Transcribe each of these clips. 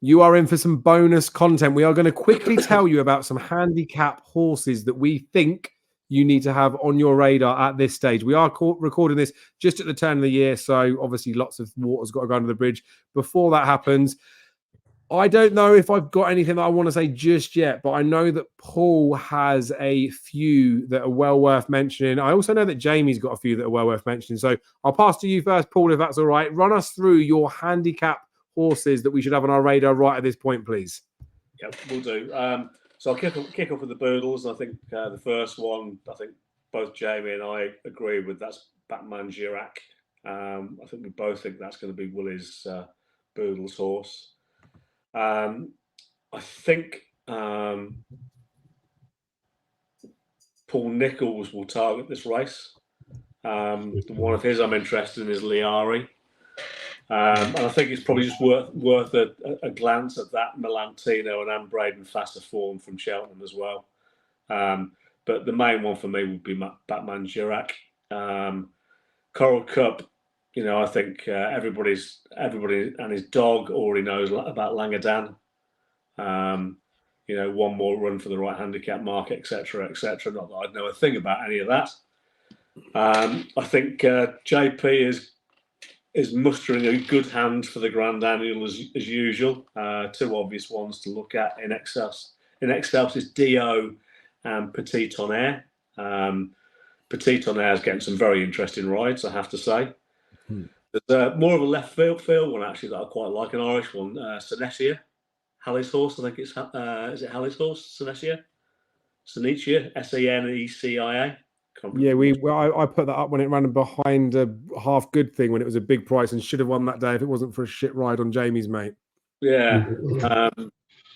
You are in for some bonus content. We are going to quickly tell you about some handicap horses that we think you need to have on your radar at this stage. We are recording this just at the turn of the year, so obviously lots of water's got to go under the bridge before that happens. I don't know if I've got anything that I want to say just yet, but I know that Paul has a few that are well worth mentioning. I also know that Jamie's got a few that are well worth mentioning. So I'll pass to you first, Paul, if that's all right. Run us through your handicap horses that we should have on our radar right at this point, please. Yeah, we'll do. So I'll kick off with the Boodles. I think the first one, I think both Jamie and I agree with. That's Batman Girac. I think we both think that's going to be Willie's Boodles horse. I think Paul Nichols will target this race. One of his I'm interested in is Liari. And I think it's probably just worth a glance at that Milantino and Braden Faster form from Cheltenham as well. But the main one for me would be Batman Girac. Coral Cup, I think everybody and his dog already knows about Langadan. One more run for the right handicap market, etc., etc. Not that I'd know a thing about any of that. I think JP is mustering a good hand for the Grand Annual as usual. Two obvious ones to look at in Excelsis. In Excelsis, Dio and Petit Tonnerre. Petit Tonnerre is getting some very interesting rides, I have to say. There's more of a left field one actually that I quite like, an Irish one, Senetia, Halley's horse. I think it's is it Halley's horse, Senetia? Senetia, Senecia. Yeah, I put that up when it ran behind a half good thing when it was a big price and should have won that day if it wasn't for a shit ride on Jamie's mate. Yeah,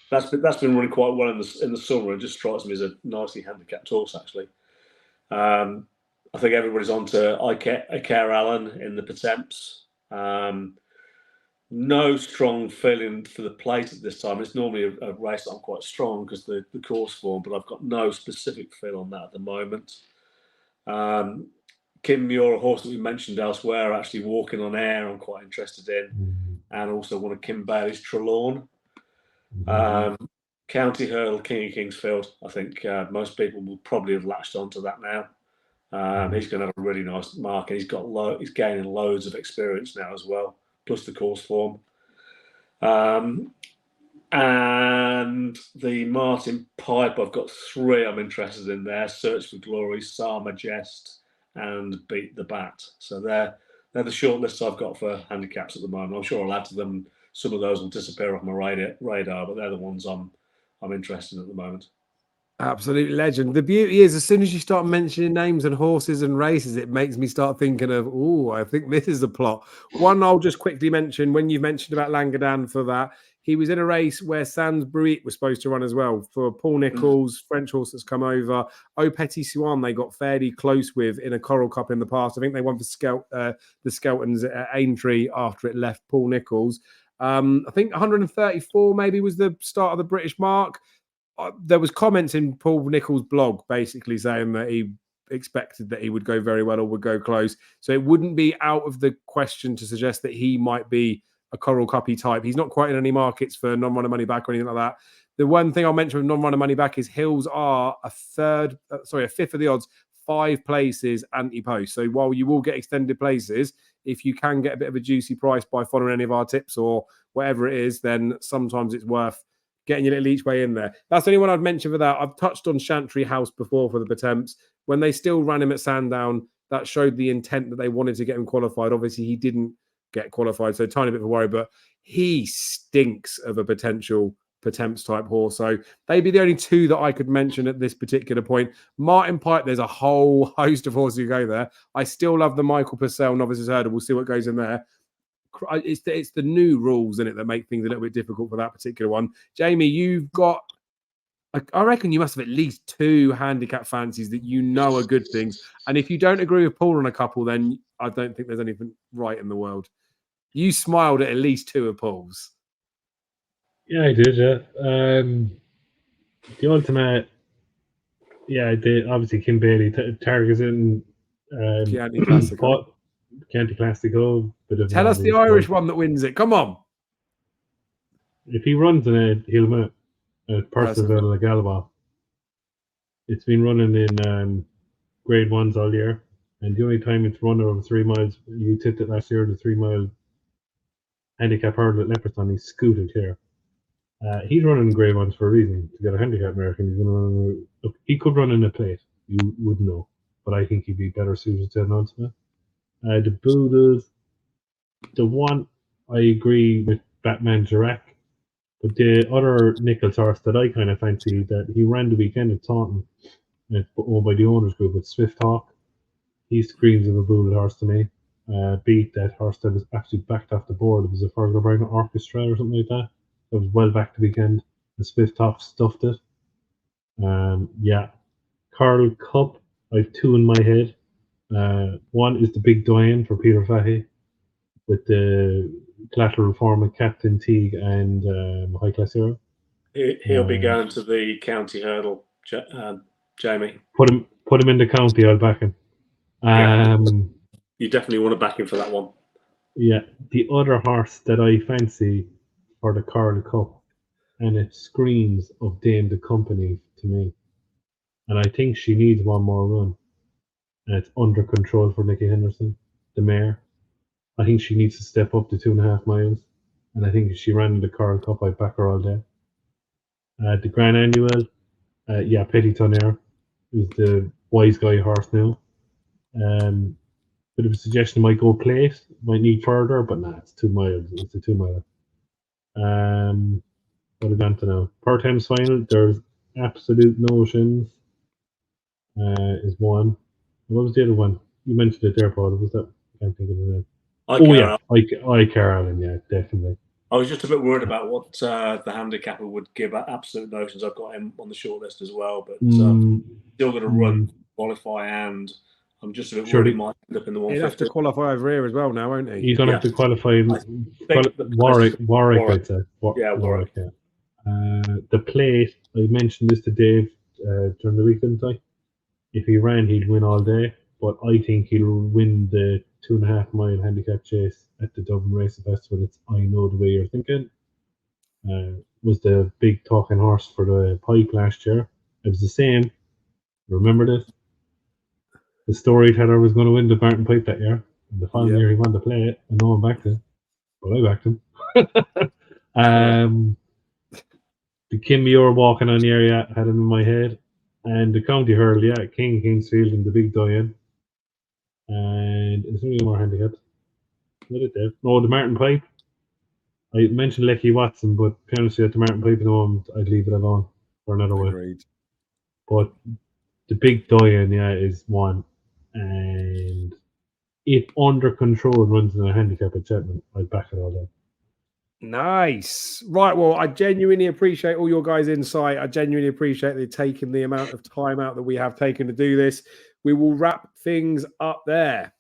that's been running quite well in the summer. It just strikes me as a nicely handicapped horse actually. I think everybody's on to Iker Allen in the Pertemps. No strong feeling for the plate at this time. It's normally a race that I'm quite strong because the course form, but I've got no specific feel on that at the moment. Kim Muir, a horse that we mentioned elsewhere, actually walking on air, I'm quite interested in, and also one of Kim Bailey's Trelawn. County Hurdle, King of Kingsfield. I think most people will probably have latched onto that now. He's going to have a really nice mark, and he's gaining loads of experience now as well, plus the course form. And the Martin Pipe, I've got three I'm interested in there: Search for Glory, Sama Jest, and Beat the Bat. So they're the shortlists I've got for handicaps at the moment. I'm sure I'll add to them. Some of those will disappear off my radar, but they're the ones I'm interested in at the moment. Absolute legend. The beauty is, as soon as you start mentioning names and horses and races, it makes me start thinking of, I think this is the plot. One I'll just quickly mention, when you mentioned about Langadan for that, he was in a race where Sans Bruit was supposed to run as well for Paul Nichols, French horse that's come over. Au Petit Suan, they got fairly close with in a Coral Cup in the past. I think they won for the Skeltons at Aintree after it left Paul Nichols. I think 134 maybe was the start of the British mark. There was comments in Paul Nichols' blog basically saying that he expected that he would go very well or would go close. So it wouldn't be out of the question to suggest that he might be a Coral Cuppy type. He's not quite in any markets for non-runner money back or anything like that. The one thing I'll mention with non-runner money back is Hills are a fifth of the odds, 5 places anti-post. So while you will get extended places, if you can get a bit of a juicy price by following any of our tips or whatever it is, then sometimes it's worth getting your little each way in there. That's the only one I'd mention for that. I've touched on Chantry House before for the Pertemps. When they still ran him at Sandown, that showed the intent that they wanted to get him qualified. Obviously, he didn't get qualified, so a tiny bit of a worry, but he stinks of a potential Pertemps type horse. So they'd be the only two that I could mention at this particular point. Martin Pipe, there's a whole host of horses who go there. I still love the Michael Purcell Novices Hurdle. We'll see what goes in there. It's the new rules in it that make things a little bit difficult for that particular one. Jamie, you've got, I reckon you must have at least 2 handicap fancies that you know are good things. And if you don't agree with Paul on a couple, then I don't think there's anything right in the world. You smiled at least 2 of Paul's. Yeah, I did. Yeah. The ultimate. Yeah, I did. Obviously, Kim Bailey, Targeting, Chianti Classico. Chianti Classico. Tell us the Irish one that wins it. Come on. If he runs in it, he'll win it. Percival Galba. It's been running in grade ones all year, and the only time it's run over 3 miles, you tipped it last year, the 3 mile handicap hurdle at Leopardstown, he scooted here. He's running grade ones for a reason, to get a handicap American. He's going to run. Look, he could run in a plate, you wouldn't know, but I think he'd be better suited to an ultimate. The Buddhas, the one I agree with Batman Girac, but the other Nichols horse that I kind of fancy, that he ran the weekend at Taunton, owned by the owners group with Swift Hawk. He screams of a bullet horse to me. Beat that horse that was actually backed off the board. It was a Fergal Brown Orchestra or something like that. It was well back the weekend. The Swift Hawk stuffed it. Yeah. Carl Cup, I have 2 in my head. One is the Big Doyen for Peter Fahey, with the collateral form Captain Teague and High Class Hero. He'll be going to the county hurdle, Jamie. Put him in the county, I'll back him. You definitely want to back him for that one. Yeah, the other horse that I fancy for the Carl Cup, and it screams of Dame the Company to me, and I think she needs one more run, and it's Under Control for Nicky Henderson, the mare. I think she needs to step up to 2.5 miles, and I think if she ran in the Carl Cup, I'd back her all day. The Grand Annual, Petit Tonnerre is the wise guy horse now. Bit of a suggestion, might go plate, might need further, but nah, it's 2 miles. It's a 2 miler. What are we on to now? Part-times final, there's Absolute Notions is one. What was the other one? You mentioned it there, Paul. What was that? I can't think of the name. I Carolyn, yeah, definitely. I was just a bit worried about what the handicapper would give at Absolute Notions. I've got him on the shortlist as well, but still going to run, qualify, and I'm just a bit worried he might end up in the 150. He'll have to qualify over here as well now, won't he? He's going to have to qualify. Warwick, I'd say. Warwick. Yeah. The plate, I mentioned this to Dave during the week, didn't I? If he ran, he'd win all day, but I think he'll win the 2.5 mile handicap chase at the Dublin Racing Festival. It's I Know the Way You're Thinking. Was the big talking horse for the pipe last year. It was the same. Remember this? The storyteller was going to win the Barton Pipe that year. And the following year he won the plate, and no one backed him. But I backed him. The Kim Muir walking on the area had him in my head. And the county hurdle, King Kingsfield and the Big Doyen. And is there any more handicaps? What did Dave? No, the Martin Pipe. I mentioned Lecky Watson, but honestly, at the Martin Pipe at the moment, I'd leave it alone for another one. But the Big Doyen, is one. And if Under Control runs in a handicap at Cheltenham, I'd back it all day. Nice. Right. Well, I genuinely appreciate all your guys' insight. I genuinely appreciate you taking the amount of time out that we have taken to do this. We will wrap things up there.